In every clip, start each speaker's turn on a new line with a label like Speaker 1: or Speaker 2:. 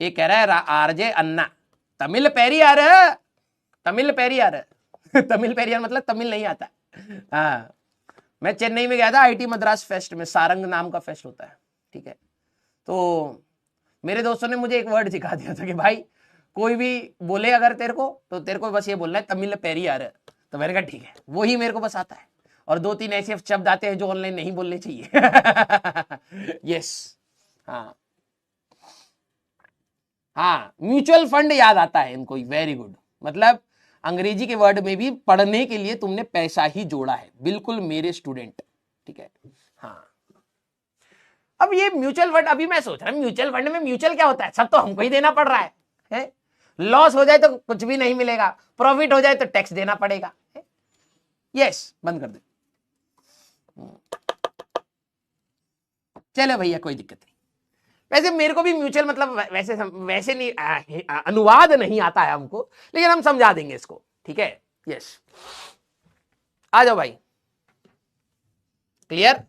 Speaker 1: ये कह रहा है आरजे अन्ना तमिल पेरियार, तमिल पेरियार तमिल पेरियार मतलब तमिल नहीं आता। हाँ, मैं चेन्नई में गया था आईटी मद्रास फेस्ट में, सारंग नाम का फेस्ट होता है, ठीक है। तो मेरे दोस्तों ने मुझे एक वर्ड सिखा दिया था कि भाई कोई भी बोले अगर तेरे को, तो तेरे को बस ये बोलना है तमिल पेरियार। तो मैंने कहा ठीक है, वो ही मेरे को बस आता है। और 2-3 ऐसे शब्द आते हैं जो ऑनलाइन नहीं बोलने चाहिए। यस, हाँ हाँ, म्यूचुअल फंड याद आता है इनको, वेरी गुड। मतलब अंग्रेजी के वर्ड में भी पढ़ने के लिए तुमने पैसा ही जोड़ा है, बिल्कुल मेरे स्टूडेंट, ठीक है। हाँ, अब ये म्यूचुअल फंड, अभी मैं सोच रहा हूं म्यूचुअल फंड में म्यूचुअल क्या होता है, सब तो हमको ही देना पड़ रहा है? लॉस हो जाए तो कुछ भी नहीं मिलेगा, प्रॉफिट हो जाए तो टैक्स देना पड़ेगा। यस, बंद कर दे। चलो भैया, कोई दिक्कत नहीं। वैसे मेरे को भी म्यूचुअल मतलब वैसे नहीं, अनुवाद नहीं आता है हमको, लेकिन हम समझा देंगे इसको, ठीक है। यस, आ जाओ भाई, क्लियर।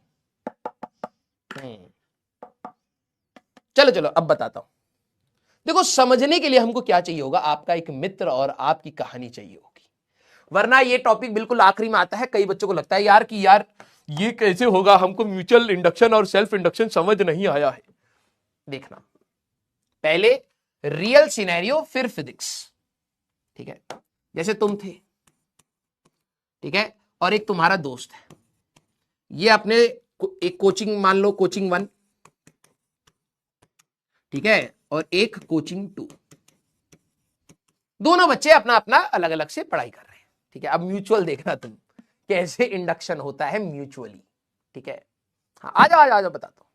Speaker 1: चलो चलो अब बताता हूं। देखो, समझने के लिए हमको क्या चाहिए होगा, आपका एक मित्र और आपकी कहानी चाहिए होगी, वरना ये टॉपिक बिल्कुल आखिरी में आता है। कई बच्चों को लगता है यार कि यार ये कैसे होगा, हमको म्यूचुअल इंडक्शन और सेल्फ इंडक्शन समझ नहीं आया है। देखना, पहले रियल सिनेरियो फिर फिजिक्स, ठीक है। जैसे तुम थे, ठीक है, और एक तुम्हारा दोस्त है, ये अपने एक कोचिंग, मान लो कोचिंग 1, ठीक है, और एक कोचिंग 2, दोनों बच्चे अपना अपना अलग अलग से पढ़ाई कर रहे हैं, ठीक है। अब म्यूचुअल देखना तुम, कैसे इंडक्शन होता है म्यूचुअली, ठीक है। हाँ, आ जाओ आ जाओ, बताता हूं।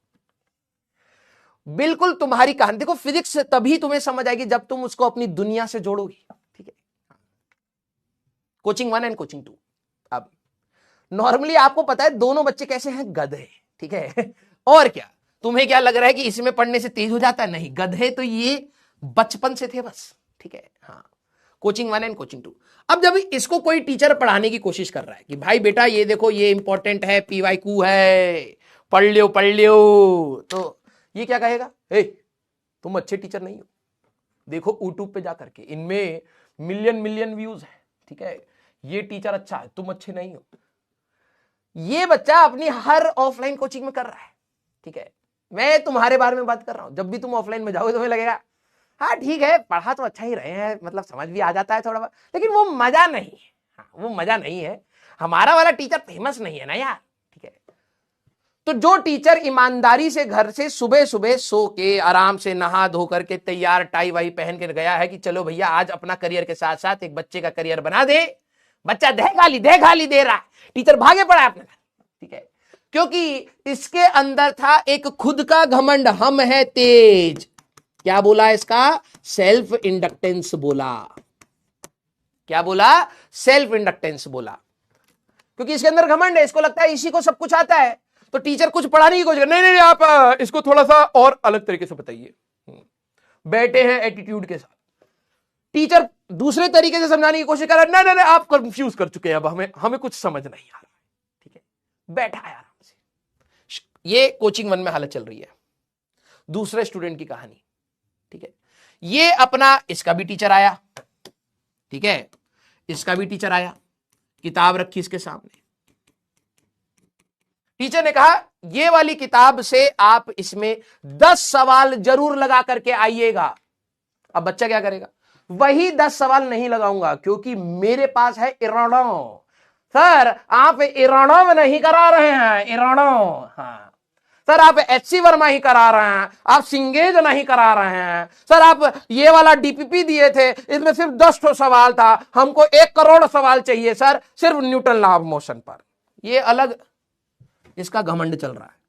Speaker 1: बिल्कुल तुम्हारी कहानी, देखो फिजिक्स तभी तुम्हें समझ आएगी जब तुम उसको अपनी दुनिया से जोड़ोगी, ठीक है। Coaching 1 and coaching 2। अब नॉर्मली आपको पता है दोनों बच्चे कैसे हैं, गधे, ठीक है। और क्या, तुम्हें क्या लग रहा है कि इसमें पढ़ने से तेज हो जाता है? नहीं, गधे तो ये बचपन से थे बस, ठीक है। हाँ, कोचिंग 1 एंड कोचिंग 2। अब जब इसको कोई टीचर पढ़ाने की कोशिश कर रहा है कि भाई बेटा ये देखो ये इंपॉर्टेंट है, पीवाईक्यू है, पढ़ लियो, तो ये क्या कहेगा, ए तुम अच्छे टीचर नहीं हो, देखो यूट्यूब पे जा करके इनमें मिलियन मिलियन व्यूज है, ठीक है, ये टीचर अच्छा है, तुम अच्छे नहीं हो। ये बच्चा अपनी हर ऑफलाइन कोचिंग में कर रहा है, ठीक है। मैं तुम्हारे बारे में बात कर रहा हूं, जब भी तुम ऑफलाइन में जाओगे तुम्हें लगेगा हाँ ठीक है, पढ़ा तो अच्छा ही रहे हैं, मतलब समझ भी आ जाता है थोड़ा बहुत, लेकिन वो मजा नहीं है। हाँ, वो मजा नहीं है, हमारा वाला टीचर फेमस नहीं है ना यार, ठीक है। तो जो टीचर ईमानदारी से घर से सुबह सुबह सो के आराम से नहा धो करके तैयार टाई वाई पहन के गया है कि चलो भैया आज अपना करियर के साथ साथ एक बच्चे का करियर बना दे, बच्चा दे गाली दे रहा है, टीचर भागे पड़ा है अपने घर, ठीक है। क्योंकि इसके अंदर था एक खुद का घमंड, हम है तेज। क्या बोला इसका, सेल्फ इंडक्टेंस बोला। क्या बोला, सेल्फ इंडक्टेंस बोला। क्योंकि इसके अंदर घमंड है, इसको लगता है इसी को सब कुछ आता है, तो टीचर कुछ पढ़ाने की कोशिश, नहीं आप इसको थोड़ा सा और अलग तरीके से बताइए। बैठे हैं एटीट्यूड के साथ, टीचर दूसरे तरीके से समझाने की कोशिश कर रहा है, नहीं आप कंफ्यूज कर चुके हैं, अब हमें कुछ समझ नहीं आ रहा, ठीक है। बैठा है आराम से। ये कोचिंग 1 में हालत चल रही है। दूसरे स्टूडेंट की कहानी, ठीक है। ये अपना, इसका भी टीचर आया, ठीक है, इसका भी टीचर आया, किताब रखी इसके सामने, टीचर ने कहा ये वाली किताब से आप इसमें 10 सवाल जरूर लगा करके आइएगा। अब बच्चा क्या करेगा, वही 10 सवाल नहीं लगाऊंगा क्योंकि मेरे पास है इरानो। सर आप इरानो में नहीं करा रहे हैं, इरानो, हाँ सर आप एचसी वर्मा ही करा रहे हैं, आप सिंगेज नहीं करा रहे हैं, सर आप ये वाला डीपीपी दिए थे इसमें सिर्फ 10 सवाल था, हमको 1 करोड़ सवाल चाहिए सर सिर्फ न्यूटन लॉ ऑफ मोशन पर। ये अलग इसका घमंड चल रहा है।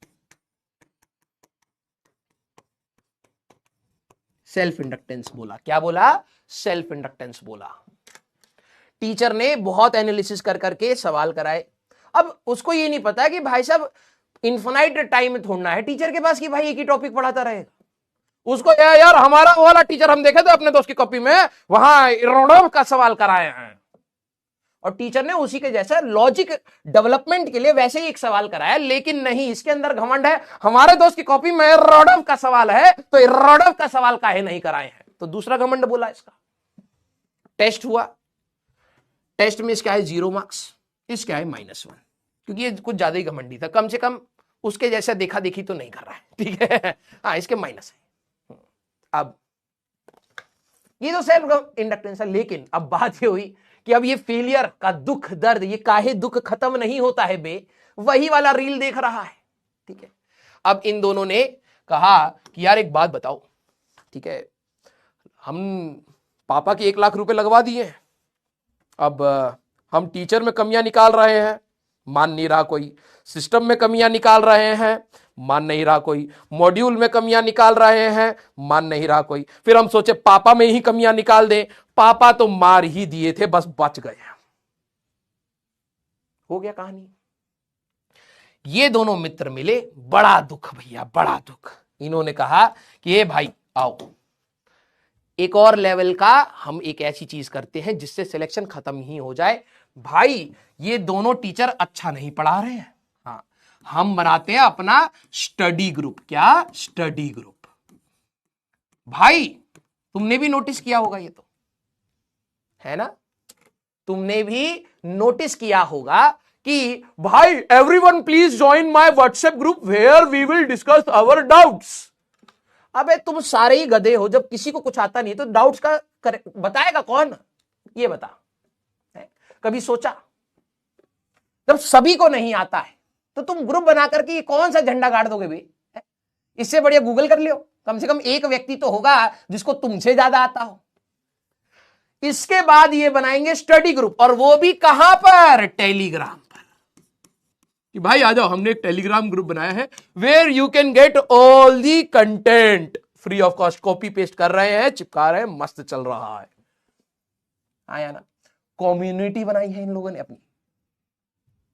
Speaker 1: सेल्फ इंडक्टेंस बोला, क्या बोला, सेल्फ इंडक्टेंस बोला। टीचर ने बहुत एनालिसिस कर करके सवाल कराए। अब उसको ये नहीं पता कि भाई साहब इन्फिनाइट टाइम में थोड़ना है टीचर के पास कि भाई एक ही टॉपिक पढ़ाता रहेगा। उसको यार हमारा वाला टीचर हम देखे थे अपने दोस्त की कॉपी में, वहां इरोनोव का सवाल कराए हैं, और टीचर ने उसी के जैसा लॉजिक डेवलपमेंट के लिए वैसे ही एक सवाल कराया, लेकिन नहीं, इसके अंदर घमंड है। हमारे दोस्त की कॉपी में इरोडव का सवाल है तो इरोडव का सवाल काहे नहीं कराए हैं, तो दूसरा घमंड बोला इसका। टेस्ट हुआ, टेस्ट में इसका है 0 मार्क्स, इसका है -1, क्योंकि ये कुछ ज्यादा ही घमंडी था, कम से कम उसके जैसा देखा देखी तो नहीं कर रहा है, ठीक है। हाँ, इसके माइनस है। अब ये तो सेल्फ इंडक्टेंस है, लेकिन अब बात ये हुई कि अब ये फेलियर का दुख दर्द, ये काहे दुख खत्म नहीं होता है बे, वही वाला रील देख रहा है, ठीक है। अब इन दोनों ने कहा कि यार एक बात बताओ, ठीक है, हम पापा के 1 लाख रुपए लगवा दिए, अब हम टीचर में कमियां निकाल रहे हैं, मान नहीं रहा कोई, सिस्टम में कमियां निकाल रहे हैं, मान नहीं रहा कोई, मॉड्यूल में कमियां निकाल रहे हैं, मान नहीं रहा कोई, फिर हम सोचे पापा में ही कमियां निकाल दें, पापा तो मार ही दिए थे, बस बच गए। हो गया कहानी। ये दोनों मित्र मिले, बड़ा दुख भैया, बड़ा दुख। इन्होंने कहा कि ये भाई आओ, एक और लेवल का हम एक ऐसी चीज करते हैं जिससे सिलेक्शन खत्म ही हो जाए। भाई ये दोनों टीचर अच्छा नहीं पढ़ा रहे हैं, हाँ, हम बनाते हैं अपना स्टडी ग्रुप। क्या स्टडी ग्रुप? भाई तुमने भी नोटिस किया होगा, ये तो है ना, तुमने भी नोटिस किया होगा कि भाई everyone please join my WhatsApp group where we will discuss our doubts. अबे तुम सारे ही गधे हो, जब किसी को कुछ आता नहीं तो डाउट्स का बताएगा कौन, ये बता। कभी सोचा? जब सभी को नहीं आता है तो तुम ग्रुप बना करके कौन सा झंडा गाड़ दोगे भाई? इससे बढ़िया गूगल कर लियो, कम से कम एक व्यक्ति तो होगा जिसको तुमसे ज्यादा आता हो। इसके बाद ये बनाएंगे स्टडी ग्रुप, और वो भी कहां पर? टेलीग्राम पर। कि भाई आ जाओ, हमने एक टेलीग्राम ग्रुप बनाया है where you can get all the content free of cost. Copy paste कर रहे हैं, चिपका रहे हैं, मस्त चल रहा है। आया ना, कम्युनिटी बनाई है इन लोगों ने अपनी,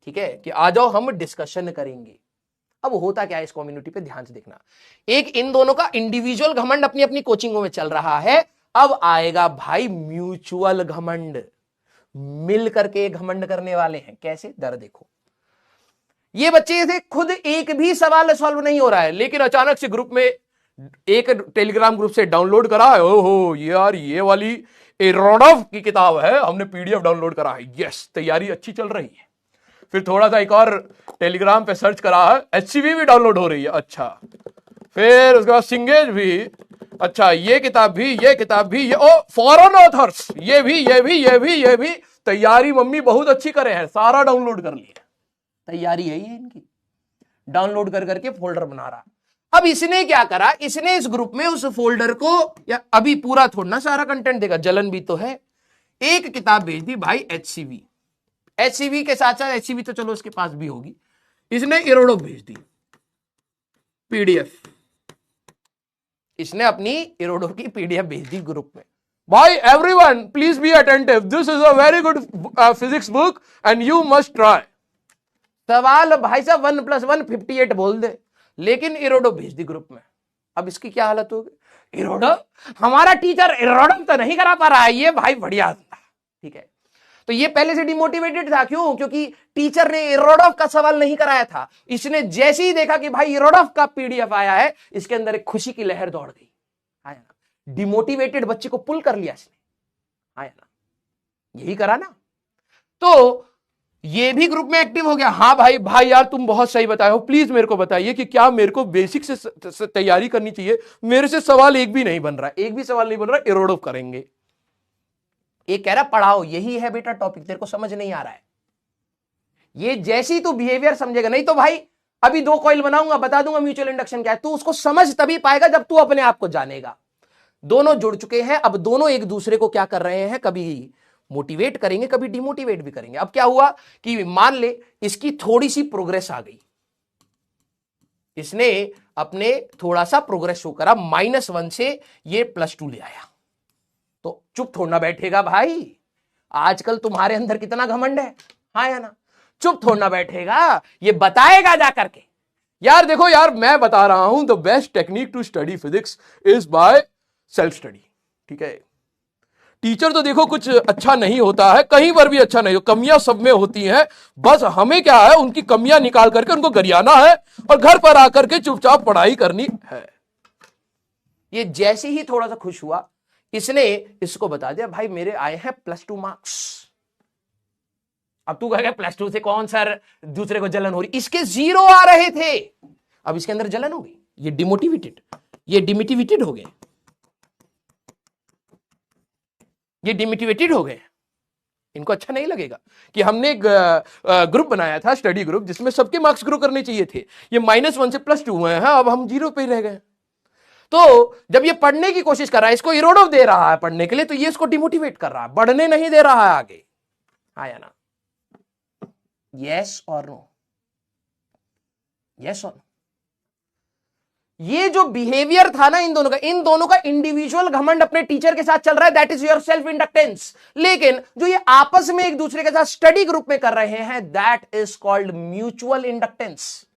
Speaker 1: ठीक है, कि आ जाओ हम डिस्कशन करेंगे। अब होता क्या है इस कम्युनिटी पे, ध्यान से देखना। एक इन दोनों का इंडिविजुअल घमंड अपनी अपनी कोचिंगों में चल रहा है, अब आएगा भाई म्यूचुअल घमंड, मिल करके घमंड करने वाले हैं। कैसे? दर देखो, ये बच्चे से खुद एक भी सवाल सॉल्व नहीं हो रहा है, लेकिन अचानक से ग्रुप में, एक टेलीग्राम ग्रुप से डाउनलोड करा है, ओहो यार ये वाली इरोडव की किताब है, हमने पीडीएफ डाउनलोड करा है, यस तैयारी अच्छी चल रही है। फिर थोड़ा सा एक और टेलीग्राम पे सर्च करा है, एचसीवी भी डाउनलोड हो रही है, अच्छा। फिर उसके बाद सिंगेज भी, अच्छा ये किताब भी, ये किताब भी, ये ओ फॉरेन ऑथर्स, ये भी, ये भी, ये भी, ये भी। तैयारी मम्मी बहुत अच्छी करे हैं, सारा डाउनलोड कर लिया। तैयारी है ये इनकी, डाउनलोड कर करके फोल्डर बना रहा। अब इसने क्या करा, इसने इस ग्रुप में उस फोल्डर को, या अभी पूरा थोड़ा सारा कंटेंट देगा, जलन भी तो है, एक किताब भेज दी भाई एचसीवी। एचसीवी के साथ साथ, एचसीवी तो चलो उसके पास भी होगी, इसने इरोडव भेज दी पीडीएफ, इसने अपनी इरोडव की पीडीएफ भेज दी ग्रुप में। भाई everyone please be attentive, this is a very good physics book and you must try. सवाल भाई साहब 1 + 1 58 बोल दे, लेकिन इरोडव भेज दी ग्रुप में। अब इसकी क्या हालत होगी? इरोडव, हमारा टीचर इरोडव तो नहीं करा पा रहा है, ये भाई बढ़िया, ठीक है। तो ये पहले से डिमोटिवेटेड था, क्यों? क्योंकि टीचर ने इरोडव का सवाल नहीं कराया था। इसने जैसे ही देखा कि भाई इरोडव का पीडीएफ आया है, इसके अंदर एक खुशी की लहर दौड़ गई। आया ना, डिमोटिवेटेड बच्चे को पुल कर लिया इसने। आया ना, यही करा ना। तो ये भी ग्रुप में एक्टिव हो गया। हाँ भाई, भाई यार तुम बहुत सही बताए हो, प्लीज मेरे को बताइए कि क्या मेरे को बेसिक से तैयारी करनी चाहिए, मेरे से सवाल एक भी नहीं बन रहा, एक भी सवाल नहीं बन रहा, इरोडव करेंगे। एक कह रहा पढ़ाओ, यही है बेटा टॉपिक, तेरे को समझ नहीं आ रहा है। ये जैसी तू बिहेवियर समझेगा, नहीं तो भाई अभी 2 कॉइल बनाऊंगा, बता दूंगा म्यूचुअल इंडक्शन क्या है, तू उसको समझ तभी पाएगा जब तू अपने आप को जानेगा। दोनों जुड़ चुके हैं, अब दोनों एक दूसरे को क्या कर रहे हैं, कभी मोटिवेट करेंगे, कभी डिमोटिवेट भी करेंगे। अब क्या हुआ कि मान ले इसकी थोड़ी सी प्रोग्रेस आ गई, इसने अपने थोड़ा सा प्रोग्रेस शो करा, -1 से ये +2 ले आया, तो चुप थोड़ा बैठेगा भाई। आजकल तुम्हारे अंदर कितना घमंड है, हाँ या ना? चुप थोड़ा बैठेगा, ये बताएगा जा करके, यार देखो यार मैं बता रहा हूं, the best technique to study physics is by self study, ठीक है।
Speaker 2: टीचर तो देखो कुछ अच्छा नहीं होता है, कहीं पर भी अच्छा नहीं हो, कमियां सब में होती हैं, बस हमें क्या है उनकी कमियां निकाल करके उनको गरियाना है और घर पर आकर के चुपचाप पढ़ाई करनी है।
Speaker 1: ये जैसे ही थोड़ा सा खुश हुआ, इसने इसको बता दिया भाई मेरे आए हैं +2 मार्क्स। अब तू कहेगा +2 से कौन सर दूसरे को जलन हो रही, इसके 0 आ रहे थे, अब इसके अंदर जलन हो गई, ये डिमोटिवेटेड हो गए, ये डिमोटिवेटेड हो गए। इनको अच्छा नहीं लगेगा कि हमने ग्रुप बनाया था, स्टडी ग्रुप, जिसमें सबके मार्क्स ग्रो करने चाहिए थे, ये -1 से +2 हुए हैं, अब हम 0 पे रह गए। तो जब ये पढ़ने की कोशिश कर रहा है, इसको इरोडो दे रहा है पढ़ने के लिए, तो ये इसको डिमोटिवेट कर रहा है, बढ़ने नहीं दे रहा है आगे। आया ना? यस और नो? यस और नो? ये जो बिहेवियर था ना इन दोनों का इंडिविजुअल घमंड अपने टीचर के साथ चल रहा है, that is your self inductance. लेकिन जो ये आपस में एक दूसरे के साथ स्टडी ग्रुप में कर रहे हैं, that is called mutual inductance.